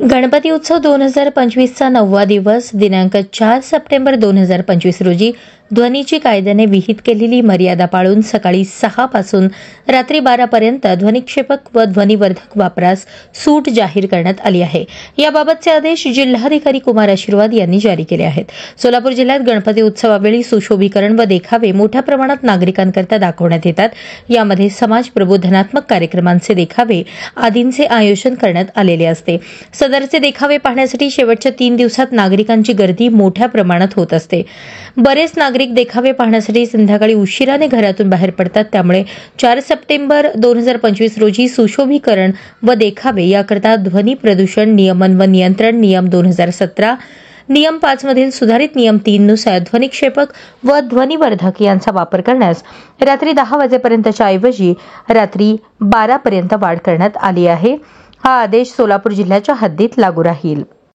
गणपती उत्सव 2025चा 9वा दिवस दिनांक 4 सप्टेंबर 2025 रोजी ध्वनीची कायद्याने विहित केलेली मर्यादा पाळून सकाळी 6 पासून रात्री 12 पर्यंत ध्वनिक्षेपक व ध्वनिवर्धक वापरास सूट जाहीर करण्यात आली आहे। याबाबतचे आदेश जिल्हाधिकारी कुमार आशीर्वाद यांनी जारी केले आहेत। सोलापूर जिल्ह्यात गणपती उत्सवावेळी सुशोभीकरण व देखावे मोठ्या प्रमाणात नागरिकांकरता दाखवण्यात येतात। यामध्ये समाज प्रबोधनात्मक कार्यक्रमांचे देखावे आदींचे आयोजन करण्यात आलेले असते। सदरचे देखावे पाहण्यासाठी शेवटच्या 3 दिवसात नागरिकांची गर्दी मोठ्या प्रमाणात होत असते। बरेच नागरिक देखावे पाहण्यासाठी संध्याकाळी उशिराने घरातून बाहेर पडतात। त्यामुळे 4 सप्टेंबर 2025 रोजी सुशोभीकरण व देखावे याकरता ध्वनी प्रदूषण नियमन व नियंत्रण नियम 2017 नियम 5 मधील सुधारित नियम 3 नुसार ध्वनिक्षेपक व ध्वनिवर्धक यांचा वापर करण्यास रात्री 10 वाजेपर्यंतच्या ऐवजी रात्री 12 पर्यंत वाढ करण्यात आली आहे। हा आदेश सोलापूर जिल्ह्याच्या हद्दीत लागू राहील।